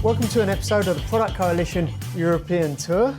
Welcome to an episode of the Product Coalition European Tour.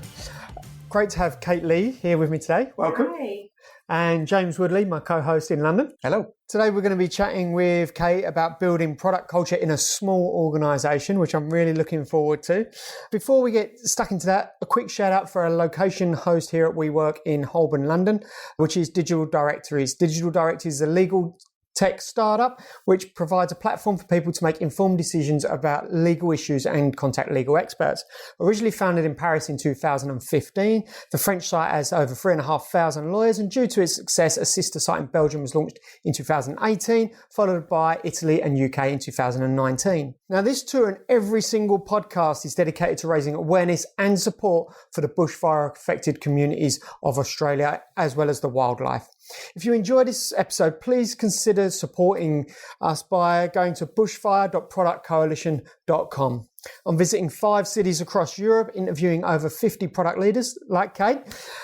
Great to have Kate Lee here with me today. Welcome. Hi. And James Woodley, my co-host in London. Hello. Today we're going to be chatting with Kate about building product culture in a small organisation, which I'm really looking forward to. Before we get stuck into that, a quick shout out for a location host here at WeWork in Holborn, London, which is Digital Directories. Digital Directories is a legal tech startup which provides a platform for people to make informed decisions about legal issues and contact legal experts. Originally founded in Paris in 2015, the French site has over 3,500 lawyers, and due to its success, a sister site in Belgium was launched in 2018, followed by Italy and UK in 2019. Now, this tour and every single podcast is dedicated to raising awareness and support for the bushfire-affected communities of Australia, as well as the wildlife. If you enjoyed this episode, please consider supporting us by going to bushfire.productcoalition.com. I'm visiting 5 cities across Europe, interviewing over 50 product leaders like Kate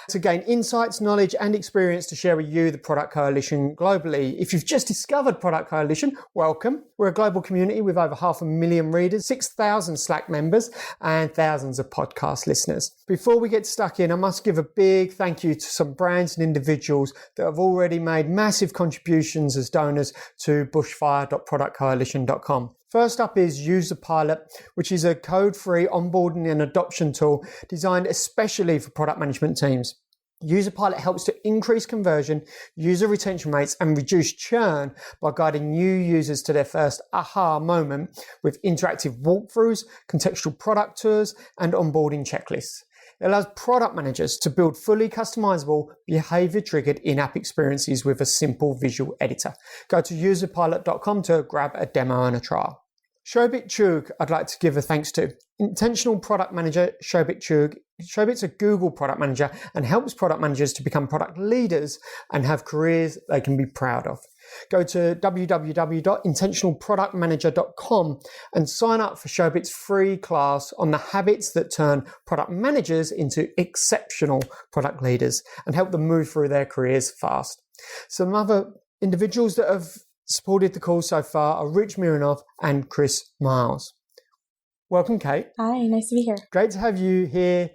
to gain insights, knowledge and experience to share with you, the Product Coalition, globally. If you've just discovered Product Coalition, welcome. We're a global community with over 500,000 readers, 6,000 Slack members and thousands of podcast listeners. Before we get stuck in, I must give a big thank you to some brands and individuals that have already made massive contributions as donors to bushfire.productcoalition.com. First up is UserPilot, which is a code-free onboarding and adoption tool designed especially for product management teams. UserPilot helps to increase conversion, user retention rates, and reduce churn by guiding new users to their first aha moment with interactive walkthroughs, contextual product tours, and onboarding checklists. It allows product managers to build fully customizable, behavior-triggered in-app experiences with a simple visual editor. Go to userpilot.com to grab a demo and a trial. Shobit Chug, I'd like to give a thanks to. Intentional product manager Shobit Chug. Shobit's a Google product manager and helps product managers to become product leaders and have careers they can be proud of. Go to www.intentionalproductmanager.com and sign up for Shobit's free class on the habits that turn product managers into exceptional product leaders and help them move through their careers fast. Some other individuals that have supported the call so far are Rich Mironov and Chris Miles. Welcome, Kate. Hi, nice to be here. Great to have you here.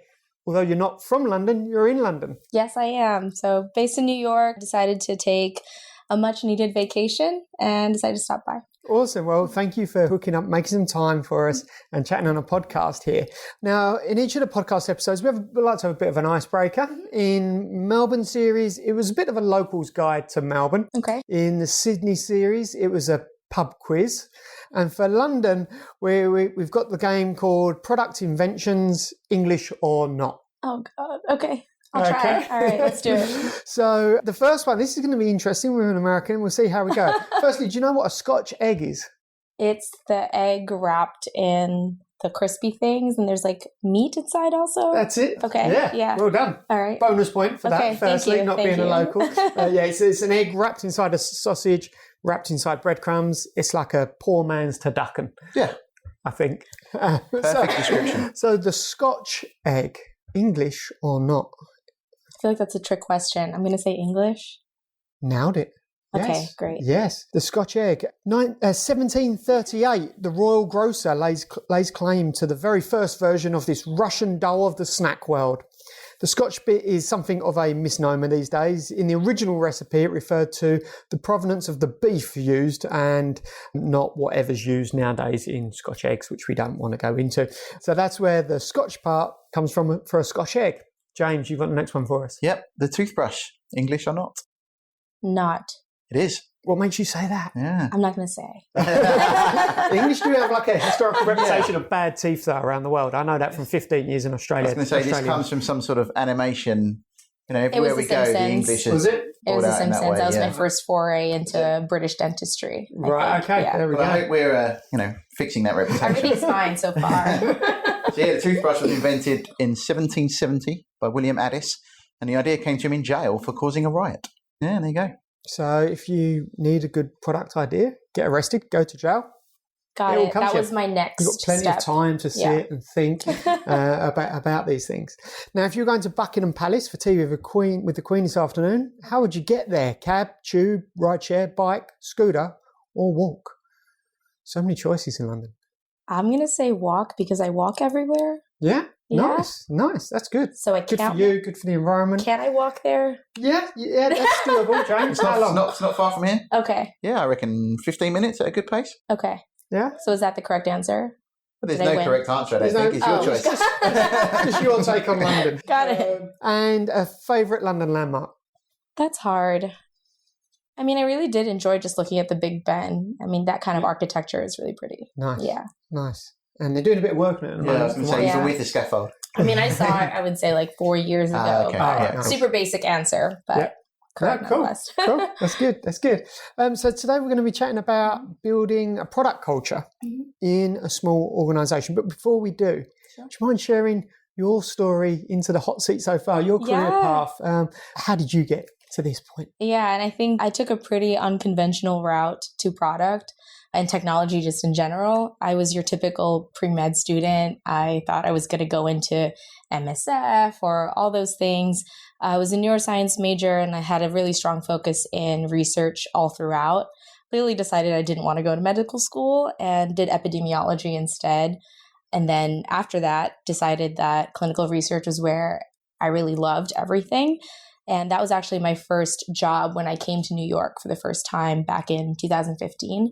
Although you're not from London, you're in London. Yes, I am. So based in New York, decided to take a much needed vacation and decided to stop by. Awesome. Well, thank you for hooking up, making some time for us and chatting on a podcast here. Now, in each of the podcast episodes, we like to have a bit of an icebreaker. In Melbourne series, it was a bit of a locals guide to Melbourne. Okay. In the Sydney series, it was a pub quiz. And for London, we've got the game called Product Inventions, English or Not. Oh, God. Okay. I'll try. All right, let's do it. So the first one, this is going to be interesting. We're an American. We'll see how we go. Firstly, do you know what a Scotch egg is? It's the egg wrapped in the crispy things, and there's like meat inside also. That's it. Okay. Yeah. Well done. All right. Bonus point for that, firstly, thank not you. being a local. It's an egg wrapped inside a sausage, wrapped inside breadcrumbs. It's like a poor man's turducken. Yeah. I think. Perfect description. So the Scotch egg, English or not? I feel like that's a trick question. I'm going to say English. Nailed it. Okay, Yes. great. Yes, the Scotch egg. 1738, the royal grocer lays claim to the very first version of this Russian doll of the snack world. The Scotch bit is something of a misnomer these days. In the original recipe, it referred to the provenance of the beef used and not whatever's used nowadays in Scotch eggs, which we don't want to go into. So that's where the Scotch part comes from for a Scotch egg. James, you've got the next one for us. Yep, the toothbrush. English or not? Not. It is. What makes you say that? Yeah. I'm not going to say. English do have like a historical reputation of bad teeth though around the world. I know that from 15 years in Australia. I was going to say, this comes from some sort of animation. You know, everywhere we The go, the Simpsons. English is Was it? It was The out in that Simpsons. way, That was yeah. my first foray into British dentistry. I Right, think. okay. Yeah. There we Well, I go. hope we're, fixing that reputation. Everything's fine so far. So yeah, the toothbrush was invented in 1770 by William Addis, and the idea came to him in jail for causing a riot. Yeah, there you go. So if you need a good product idea, get arrested, go to jail. Got It all it. comes That to you. was my next You've got plenty step. of time to sit and think about these things. Now, if you're going to Buckingham Palace for tea with the Queen this afternoon, how would you get there? Cab, tube, rideshare, bike, scooter, or walk? So many choices in London. I'm going to say walk because I walk everywhere. Yeah. Yeah. Nice. That's good. So I Good can't. for you. Good for the environment. Can I walk there? Yeah, that's doable, James. It's How long? not far from here. Okay. Yeah, I reckon 15 minutes at a good pace. Okay. Yeah. So is that the correct answer? But there's Did I no win? correct answer, I don't There's think. no- It's your choice. Just your take on London. Got it. And a favourite London landmark. That's hard. I mean, I really did enjoy just looking at the Big Ben. I mean, that kind of architecture is really pretty. Nice. Yeah. Nice. And they're doing a bit of work on it at the Yeah, I moment. was going to say, Yeah. even with the scaffold. I mean, I saw it, I would say, like 4 years ago. Okay. But Yeah, cool. super basic answer, but Yeah. correct No, cool. nonetheless. Cool. That's good. That's good. So today we're going to be chatting about building a product culture in a small organisation. But before we do, Sure. do you mind sharing your story into the hot seat so far, your career Yeah. path? How did you get to this point? Yeah, and I think I took a pretty unconventional route to product and technology just in general. I was your typical pre-med student. I thought I was going to go into MSF or all those things. I was a neuroscience major and I had a really strong focus in research all throughout. Clearly decided I didn't want to go to medical school and did epidemiology instead. And then after that, decided that clinical research was where I really loved everything. And that was actually my first job when I came to New York for the first time back in 2015.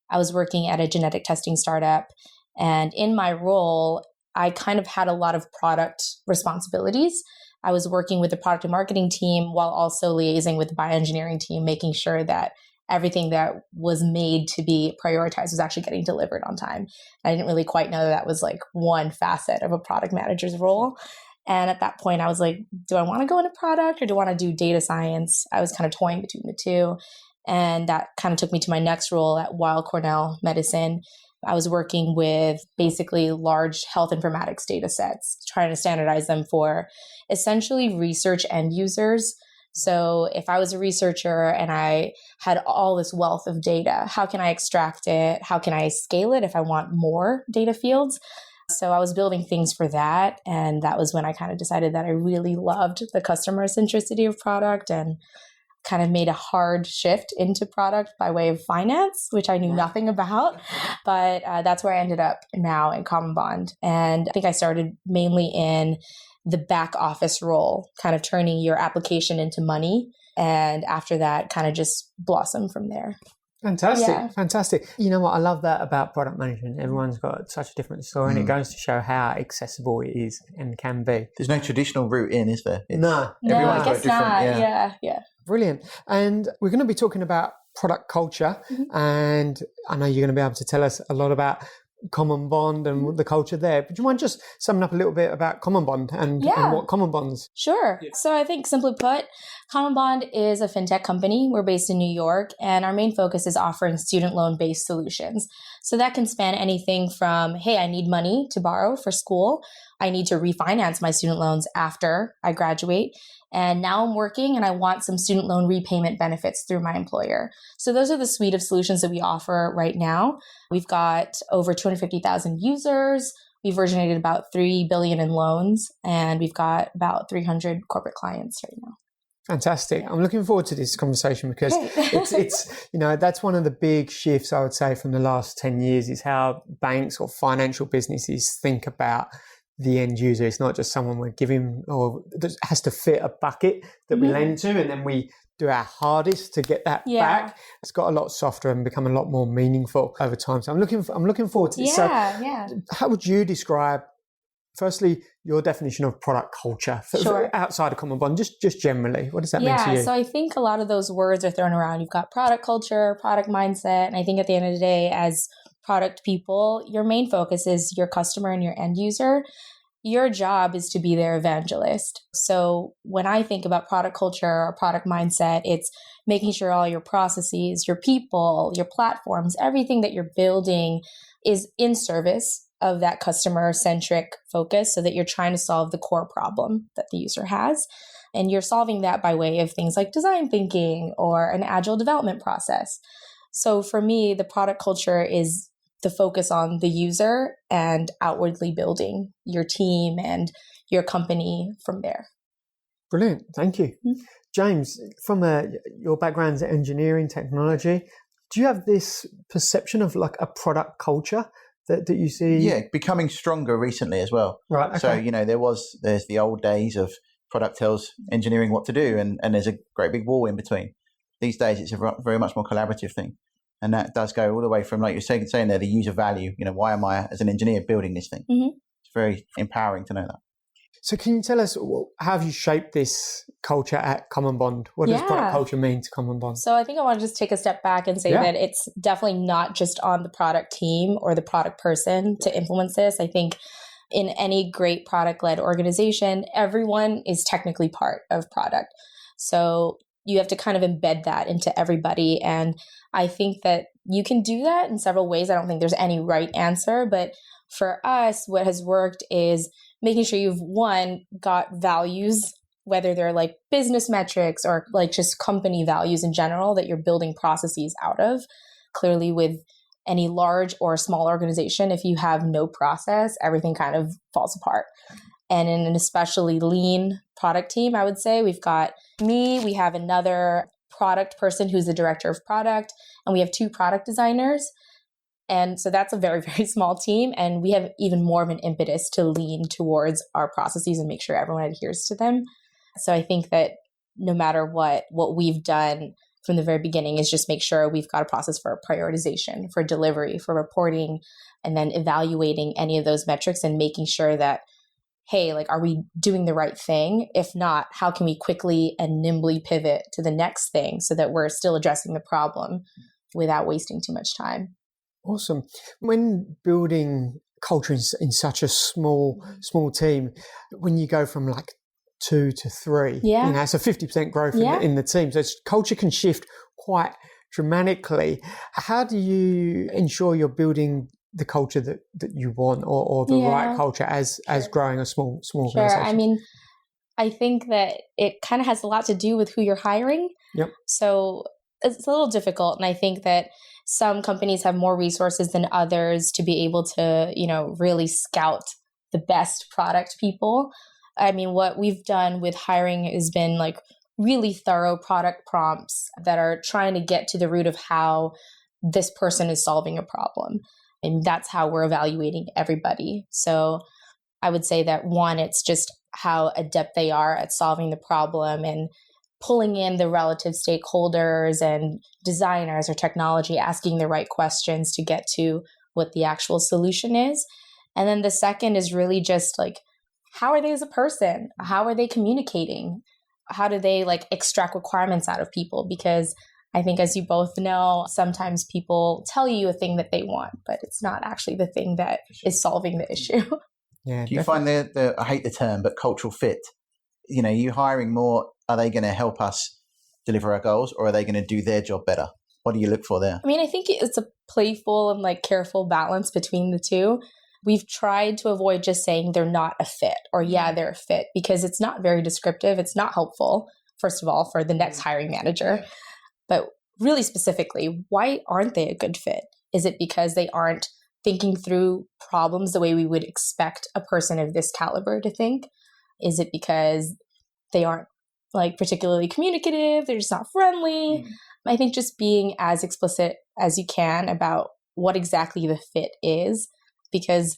I was working at a genetic testing startup. And in my role, I kind of had a lot of product responsibilities. I was working with the product and marketing team while also liaising with the bioengineering team, making sure that everything that was made to be prioritized was actually getting delivered on time. I didn't really quite know that was like one facet of a product manager's role. And at that point, I was like, do I want to go into product or do I want to do data science? I was kind of toying between the two. And that kind of took me to my next role at Weill Cornell Medicine. I was working with basically large health informatics data sets, trying to standardize them for essentially research end users. So if I was a researcher and I had all this wealth of data, how can I extract it? How can I scale it if I want more data fields? So I was building things for that. And that was when I kind of decided that I really loved the customer centricity of product and kind of made a hard shift into product by way of finance, which I knew nothing about. But that's where I ended up now in Common Bond. And I think I started mainly in the back office role, kind of turning your application into money. And after that, kind of just blossomed from there. Fantastic. Yeah. Fantastic. You know what? I love that about product management. Everyone's got such a different story and it goes to show how accessible it is and can be. There's no traditional route in, is there? No. No, Everyone's I got guess different, not. Yeah. Brilliant. And we're going to be talking about product culture. And I know you're going to be able to tell us a lot about Common Bond and the culture there. But do you mind just summing up a little bit about Common Bond and what Common Bond's? Sure. So I think simply put, Common Bond is a fintech company. We're based in New York, and our main focus is offering student loan-based solutions. So that can span anything from, hey, I need money to borrow for school. I need to refinance my student loans after I graduate. And now I'm working and I want some student loan repayment benefits through my employer. So those are the suite of solutions that we offer right now. We've got over 250,000 users. We've originated about $3 billion in loans, and we've got about 300 corporate clients right now. Fantastic. I'm looking forward to this conversation because it's that's one of the big shifts I would say from the last 10 years is how banks or financial businesses think about the end user. It's not just someone we're giving or that has to fit a bucket that we lend to and then we do our hardest to get that back. It's got a lot softer and become a lot more meaningful over time. So I'm looking forward to this. So how would you describe, firstly, your definition of product culture for outside of Common Bond, just generally? What does that mean to you? So I think a lot of those words are thrown around. You've got product culture, product mindset, and I think at the end of the day, as product people, your main focus is your customer and your end user. Your job is to be their evangelist. So when I think about product culture or product mindset, it's making sure all your processes, your people, your platforms, everything that you're building is in service of that customer-centric focus so that you're trying to solve the core problem that the user has. And you're solving that by way of things like design thinking or an agile development process. So for me, the product culture is the focus on the user and outwardly building your team and your company from there. Brilliant. Thank you. James, from your background's engineering technology, do you have this perception of like a product culture that you see? Yeah, becoming stronger recently as well. Right. Okay. So, there's the old days of product tells engineering what to do, and there's a great big wall in between. These days, it's a very much more collaborative thing. And that does go all the way from, like you're saying there, the user value. Why am I, as an engineer, building this thing? Mm-hmm. It's very empowering to know that. So can you tell us, how have you shaped this culture at Common Bond? What does product culture mean to Common Bond? So I think I want to just take a step back and say that it's definitely not just on the product team or the product person to implement this. I think in any great product-led organization, everyone is technically part of product. So you have to kind of embed that into everybody. And I think that you can do that in several ways. I don't think there's any right answer. But for us, what has worked is making sure you've, one, got values, whether they're like business metrics or like just company values in general that you're building processes out of. Clearly, with any large or small organization, if you have no process, everything kind of falls apart. And in an especially lean product team, I would say we've got me, we have another product person who's the director of product, and we have 2 product designers. And so that's a very, very small team. And we have even more of an impetus to lean towards our processes and make sure everyone adheres to them. So I think that no matter what we've done from the very beginning is just make sure we've got a process for prioritization, for delivery, for reporting, and then evaluating any of those metrics and making sure that, hey, like, are we doing the right thing? If not, how can we quickly and nimbly pivot to the next thing so that we're still addressing the problem without wasting too much time? Awesome. When building culture in such a small team, when you go from like 2 to 3, it's a 50% growth in the team. So culture can shift quite dramatically. How do you ensure you're building the culture that you want or the right culture as growing a small organization? I mean, I think that it kind of has a lot to do with who you're hiring. Yep. So it's a little difficult. And I think that some companies have more resources than others to be able to, really scout the best product people. I mean, what we've done with hiring has been like really thorough product prompts that are trying to get to the root of how this person is solving a problem. And that's how we're evaluating everybody. So I would say that, one, it's just how adept they are at solving the problem and pulling in the relative stakeholders and designers or technology, asking the right questions to get to what the actual solution is. And then the second is really just like, how are they as a person? How are they communicating? How do they like extract requirements out of people? Because I think, as you both know, sometimes people tell you a thing that they want, but it's not actually the thing that is solving the issue. Yeah. Do you find the I hate the term, but cultural fit? You hiring more, are they going to help us deliver our goals, or are they going to do their job better? What do you look for there? I mean, I think it's a playful and like careful balance between the two. We've tried to avoid just saying they're not a fit or they're a fit, because it's not very descriptive. It's not helpful, first of all, for the next hiring manager. But really specifically, why aren't they a good fit? Is it because they aren't thinking through problems the way we would expect a person of this caliber to think? Is it because they aren't like particularly communicative? They're just not friendly? I think just being as explicit as you can about what exactly the fit is, because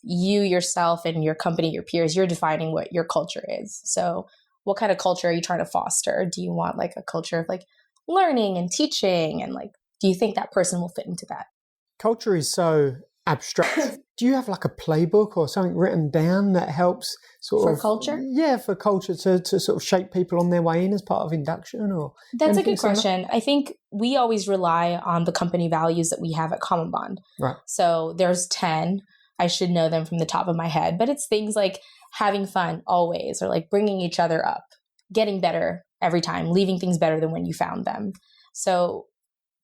you yourself and your company, your peers, you're defining what your culture is. So what kind of culture are you trying to foster? Do you want like a culture of like learning and teaching? And like, do you think that person will fit into that? Culture is so abstract. Do you have like a playbook or something written down that helps for culture? Yeah, for culture to sort of shape people on their way in as part of induction? Or that's a good question. I think we always rely on the company values that we have at Common Bond. Right. So there's 10. I should know them from the top of my head, but it's things like having fun always, or like bringing each other up, getting better every time, leaving things better than when you found them. So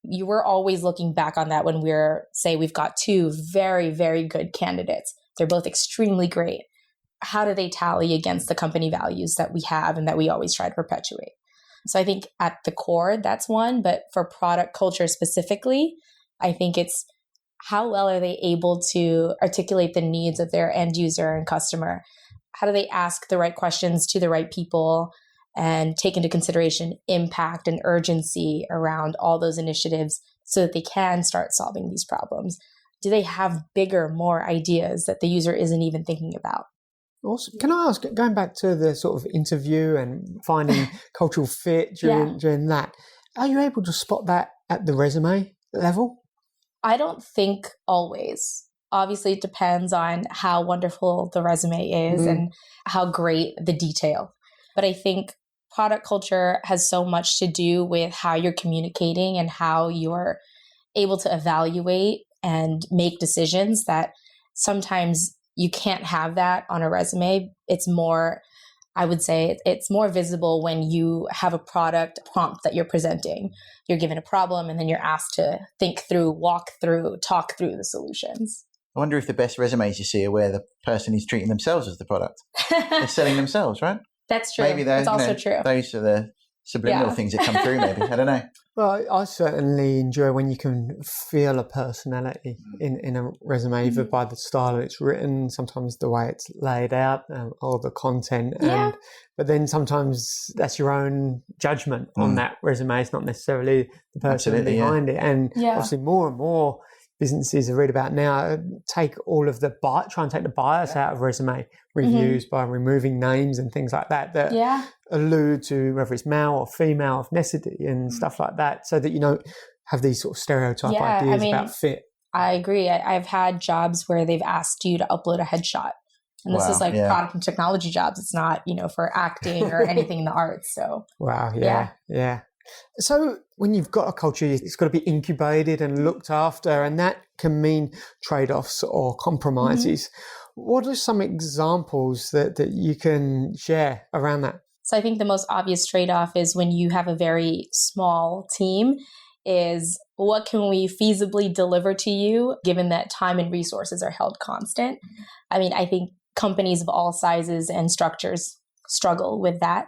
you were always looking back on that when we've got 2 very, very good candidates. They're both extremely great. How do they tally against the company values that we have and that we always try to perpetuate? So I think at the core, that's one. But for product culture specifically, I think it's how well are they able to articulate the needs of their end user and customer? How do they ask the right questions to the right people and take into consideration impact and urgency around all those initiatives so that they can start solving these problems? do they have bigger, more ideas that the user isn't even thinking about? Awesome. Can I ask, going back to the sort of interview and finding cultural fit during that, are you able to spot that at the resume level? I don't think always. Obviously, it depends on how wonderful the resume is and how great the detail. But I think product culture has so much to do with how you're communicating and how you're able to evaluate and make decisions that sometimes you can't have that on a resume. It's more, I would say, it's more visible when you have a product prompt that you're presenting. You're given a problem and then you're asked to think through, walk through, talk through the solutions. I wonder if the best resumes you see are where the person is treating themselves as the product. They're selling themselves, right? That's true. Maybe that's also true. Those are the subliminal things that come through, maybe. I don't know. Well, I certainly enjoy when you can feel a personality in a resume, either by the style it's written, sometimes the way it's laid out, or the content. But then sometimes that's your own judgment on that resume. It's not necessarily the person behind it. And obviously more and more businesses I read about now take all of try and take the bias out of resume reviews by removing names and things like that allude to whether it's male or female ethnicity and stuff like that, so that you don't have these sort of stereotype ideas about fit. I agree. I've had jobs where they've asked you to upload a headshot. And this is like product and technology jobs. It's not, for acting or anything in the arts. So yeah. So when you've got a culture, it's got to be incubated and looked after, and that can mean trade-offs or compromises. What are some examples that you can share around that? So I think the most obvious trade-off is when you have a very small team is what can we feasibly deliver to you given that time and resources are held constant? I mean, I think companies of all sizes and structures struggle with that.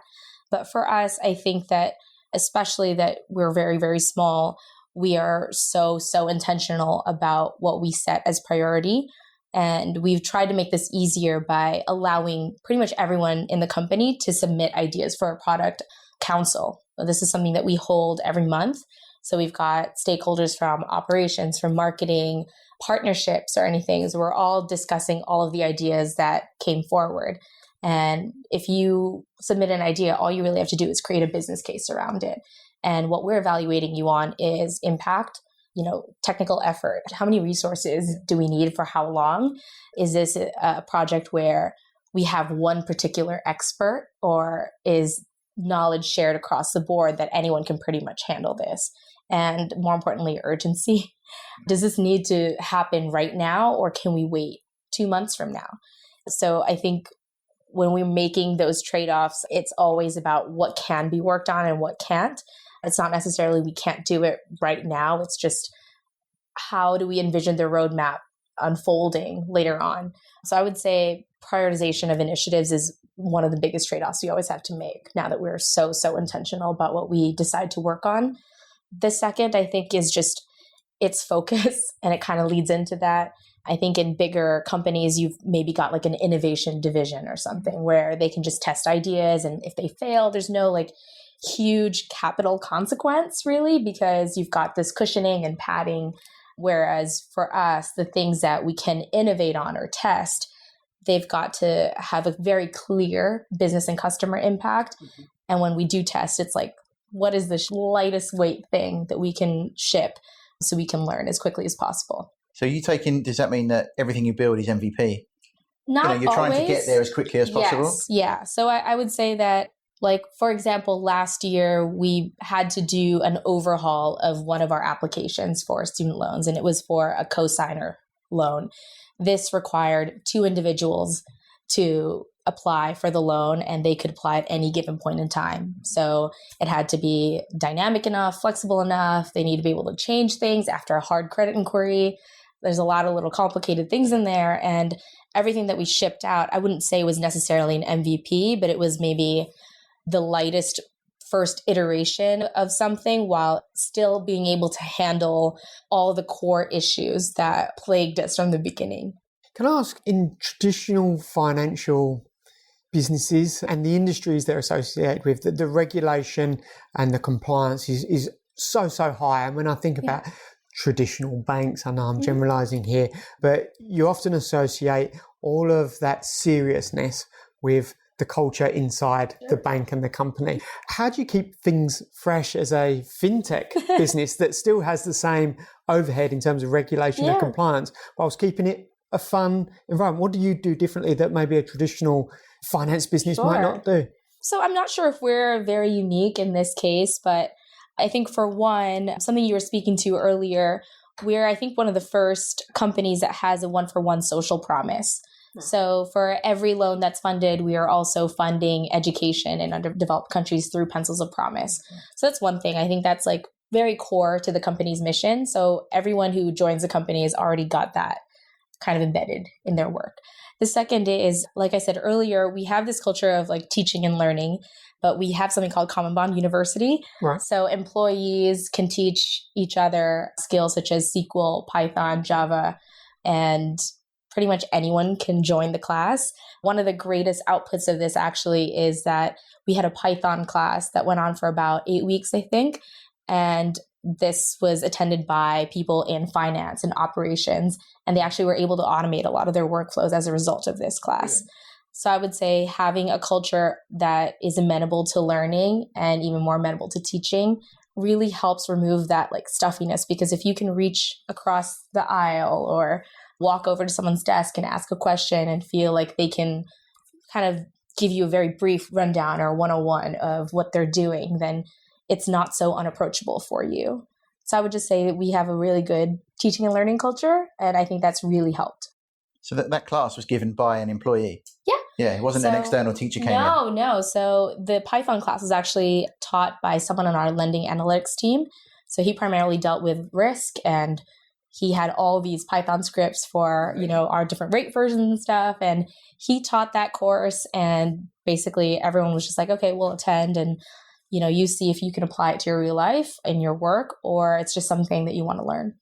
But for us, I think that especially that we're very, very small, we are so intentional about what we set as priority. And we've tried to make this easier by allowing pretty much everyone in the company to submit ideas for a product council. This is something that we hold every month. So we've got stakeholders from operations, from marketing, partnerships, or anything. So we're all discussing all of the ideas that came forward. And if you submit an idea, all you really have to do is create a business case around it. And what we're evaluating you on is impact, technical effort. How many resources do we need for how long? Is this a project where we have one particular expert, or is knowledge shared across the board that anyone can pretty much handle this? And more importantly, urgency. Does this need to happen right now, or can we wait 2 months from now? So I think when we're making those trade-offs, it's always about what can be worked on and what can't. It's not necessarily we can't do it right now. It's just how do we envision the roadmap unfolding later on? So I would say prioritization of initiatives is one of the biggest trade-offs we always have to make now that we're so intentional about what we decide to work on. The second, I think, is just its focus, and it kind of leads into that. I think in bigger companies, you've maybe got like an innovation division or something where they can just test ideas. And if they fail, there's no like huge capital consequence really, because you've got this cushioning and padding. Whereas for us, the things that we can innovate on or test, they've got to have a very clear business and customer impact. And when we do test, it's like, what is the lightest weight thing that we can ship so we can learn as quickly as possible? So does that mean that everything you build is MVP? Not you're always. Trying to get there as quickly as possible? Yes, yeah. So I would say that, like, for example, last year we had to do an overhaul of one of our applications for student loans, and it was for a cosigner loan. This required 2 individuals to apply for the loan, and they could apply at any given point in time. So it had to be dynamic enough, flexible enough. They need to be able to change things after a hard credit inquiry. There's a lot of little complicated things in there. And everything that we shipped out, I wouldn't say was necessarily an MVP, but it was maybe the lightest first iteration of something while still being able to handle all the core issues that plagued us from the beginning. Can I ask, in traditional financial businesses and the industries they're associated with, the regulation and the compliance is so high. And when I think about traditional banks. I know I'm generalizing here, but you often associate all of that seriousness with the culture inside the bank and the company. How do you keep things fresh as a fintech business that still has the same overhead in terms of regulation and compliance, whilst keeping it a fun environment? What do you do differently that maybe a traditional finance business might not do? So I'm not sure if we're very unique in this case, but I think for one, something you were speaking to earlier, we're, I think, one of the first companies that has a one-for-one social promise. So for every loan that's funded, we are also funding education in underdeveloped countries through Pencils of Promise. So that's one thing. I think that's like very core to the company's mission. So everyone who joins the company has already got that kind of embedded in their work. The second is, like I said earlier, we have this culture of like teaching and learning, but we have something called Common Bond University. Right. So employees can teach each other skills such as SQL, Python, Java, and pretty much anyone can join the class. One of the greatest outputs of this actually is that we had a Python class that went on for about 8 weeks, I think. And this was attended by people in finance and operations, and they actually were able to automate a lot of their workflows as a result of this class. So I would say having a culture that is amenable to learning and even more amenable to teaching really helps remove that like stuffiness, because if you can reach across the aisle or walk over to someone's desk and ask a question and feel like they can kind of give you a very brief rundown or 101 of what they're doing, then it's not so unapproachable for you. So I would just say that we have a really good teaching and learning culture, and I think that's really helped. So that class was given by an employee? Yeah. Yeah, it wasn't an external teacher came in? No. So the Python class was actually taught by someone on our lending analytics team. So he primarily dealt with risk, and he had all these Python scripts for, our different rate versions and stuff. And he taught that course, and basically everyone was just like, okay, we'll attend, and, you see if you can apply it to your real life in your work, or it's just something that you want to learn.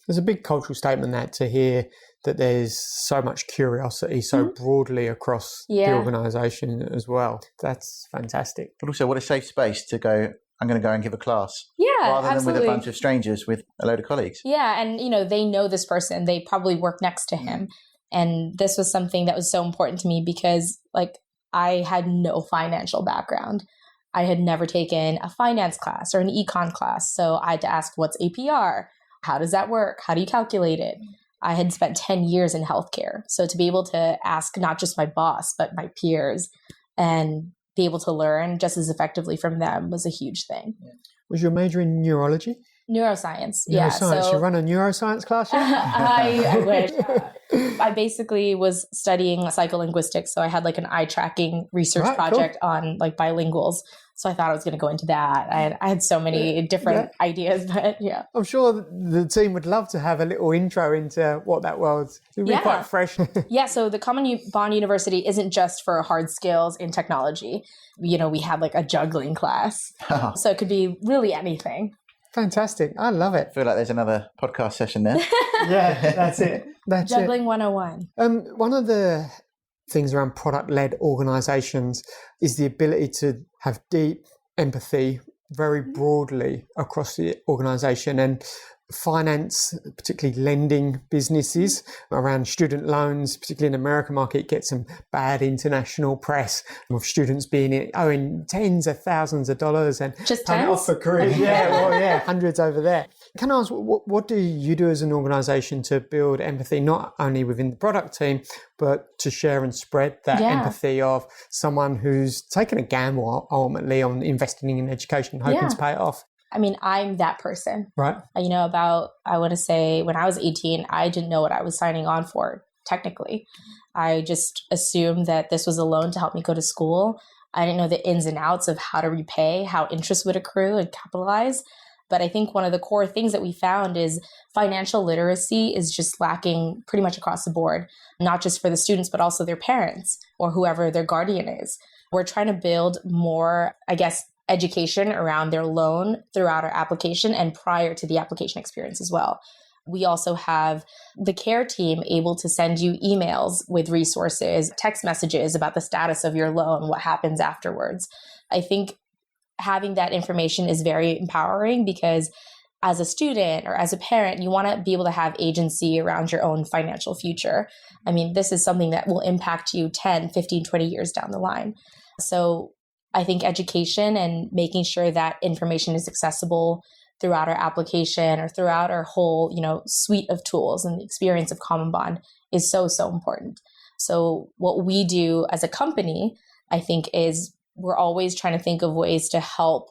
There's a big cultural statement that to hear that there's so much curiosity so broadly across the organisation as well. That's fantastic. But also, what a safe space to go, I'm going to go and give a class. Yeah, rather absolutely. than with a bunch of strangers with a load of colleagues. Yeah, and, they know this person. They probably work next to him. And this was something that was so important to me because, I had no financial background. I had never taken a finance class or an econ class. So I had to ask, what's APR? How does that work? How do you calculate it? I had spent 10 years in healthcare. So to be able to ask not just my boss, but my peers and be able to learn just as effectively from them was a huge thing. Was your major in neurology? Neuroscience. Yeah. So you run a neuroscience class? I wish. I basically was studying psycholinguistics. So I had an eye tracking research project on bilinguals. So I thought I was going to go into that. I had so many different ideas, but yeah. I'm sure the team would love to have a little intro into what that was. It would be quite fresh. Yeah, so the Common Bond University isn't just for hard skills in technology. We had a juggling class. So it could be really anything. Fantastic. I love it. I feel like there's another podcast session there. Yeah, that's it. Juggling 101. One of the things around product-led organizations is the ability to have deep empathy very broadly across the organization, and finance, particularly lending businesses around student loans, particularly in the American market, get some bad international press of students owing tens of thousands of dollars and just tens off for careers. Hundreds over there. Can I ask, what do you do as an organization to build empathy, not only within the product team, but to share and spread that empathy of someone who's taken a gamble ultimately on investing in education, hoping to pay it off? I mean, I'm that person. Right. I want to say when I was 18, I didn't know what I was signing on for, technically. I just assumed that this was a loan to help me go to school. I didn't know the ins and outs of how to repay, how interest would accrue and capitalize. But I think one of the core things that we found is financial literacy is just lacking pretty much across the board, not just for the students, but also their parents or whoever their guardian is. We're trying to build more, education around their loan throughout our application and prior to the application experience as well. We also have the care team able to send you emails with resources, text messages about the status of your loan, what happens afterwards. I think having that information is very empowering because as a student or as a parent, you want to be able to have agency around your own financial future. I mean, this is something that will impact you 10, 15, 20 years down the line. So I think education and making sure that information is accessible throughout our application or throughout our whole, suite of tools and the experience of Common Bond is so, so important. So what we do as a company, I think, is we're always trying to think of ways to help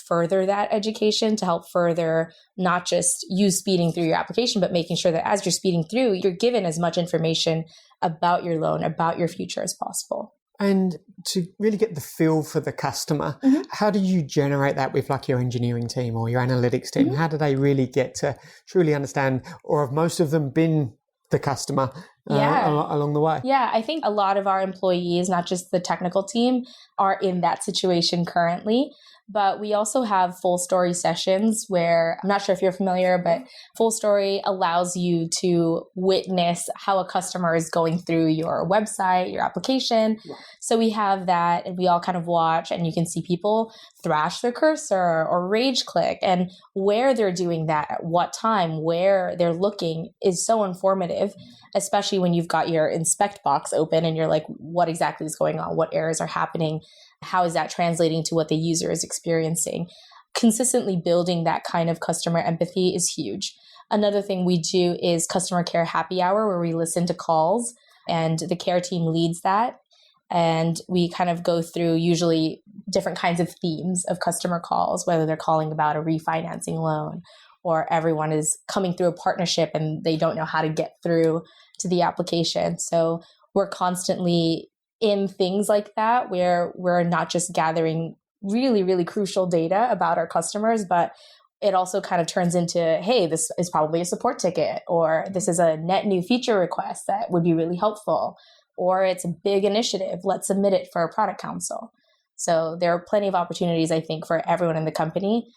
further that education, to help further not just you speeding through your application, but making sure that as you're speeding through, you're given as much information about your loan, about your future as possible. And to really get the feel for the customer, how do you generate that with like your engineering team or your analytics team? How do they really get to truly understand, or have most of them been the customer along the way? Yeah, I think a lot of our employees, not just the technical team, are in that situation currently. But we also have full story sessions where, I'm not sure if you're familiar, but full story allows you to witness how a customer is going through your website, your application. Yeah. So we have that and we all kind of watch, and you can see people thrash their cursor or rage click, and where they're doing that, at what time, where they're looking is so informative, especially when you've got your inspect box open and you're like, what exactly is going on? What errors are happening? How is that translating to what the user is experiencing? Consistently building that kind of customer empathy is huge. Another thing we do is customer care happy hour, where we listen to calls, and the care team leads that. And we kind of go through usually different kinds of themes of customer calls, whether they're calling about a refinancing loan or everyone is coming through a partnership and they don't know how to get through to the application. So we're constantly in things like that, where we're not just gathering really, really crucial data about our customers, but it also kind of turns into, hey, this is probably a support ticket, or this is a net new feature request that would be really helpful, or it's a big initiative, let's submit it for a product council. So there are plenty of opportunities, I think, for everyone in the company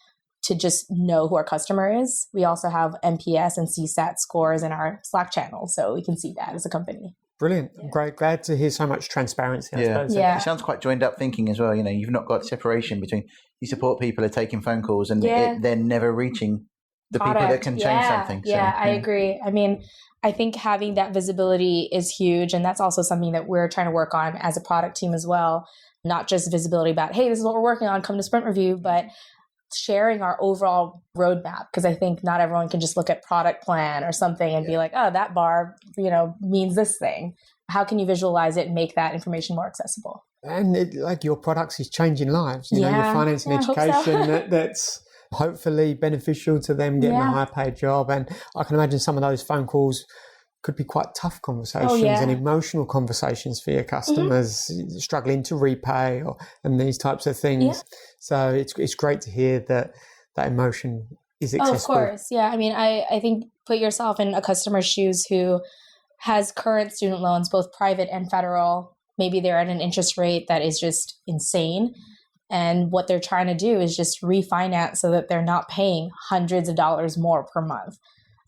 to just know who our customer is. We also have NPS and CSAT scores in our Slack channel, so we can see that as a company. Brilliant. Yeah. Great. Glad to hear so much transparency. I suppose. It sounds quite joined up thinking as well. You've not got separation between you support people are taking phone calls and they're never reaching the people that can change something. So, I agree. I mean, I think having that visibility is huge. And that's also something that we're trying to work on as a product team as well. Not just visibility about, hey, this is what we're working on, come to sprint review, but sharing our overall roadmap, because I think not everyone can just look at product plan or something and be like, oh, that bar, means this thing. How can you visualize it and make that information more accessible? And like your products is changing lives, your finance and education that's hopefully beneficial to them getting a high paid job. And I can imagine some of those phone calls could be quite tough conversations and emotional conversations for your customers struggling to repay and these types of things. Yeah. So it's great to hear that emotion is accessible. Oh, of course. Yeah. I mean, I think put yourself in a customer's shoes who has current student loans, both private and federal. Maybe they're at an interest rate that is just insane. And what they're trying to do is just refinance so that they're not paying hundreds of dollars more per month.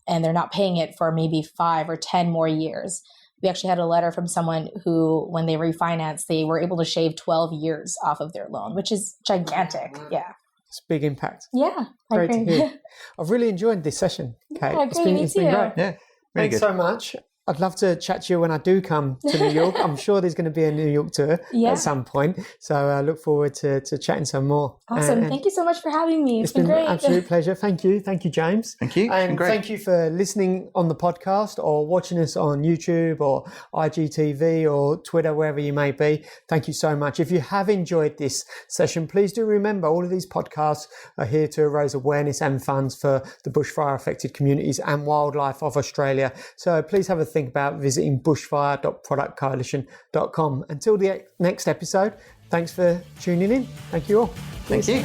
And they're not paying it for maybe 5 or 10 more years. We actually had a letter from someone who, when they refinanced, they were able to shave 12 years off of their loan, which is gigantic. Yeah. It's a big impact. Yeah. Great to hear. I've really enjoyed this session, Kate. Yeah, it's been great. Yeah. Really Thanks so much. I'd love to chat to you when I do come to New York. I'm sure there's going to be a New York tour at some point. So I look forward to chatting some more. Awesome. Thank you so much for having me. It's been great. An absolute pleasure. Thank you. Thank you, James. Thank you. And thank you for listening on the podcast or watching us on YouTube or IGTV or Twitter, wherever you may be. Thank you so much. If you have enjoyed this session, please do remember all of these podcasts are here to raise awareness and funds for the bushfire affected communities and wildlife of Australia. So please have a think about visiting bushfire.productcoalition.com. Until the next episode, thanks for tuning in. Thank you all. Thank you.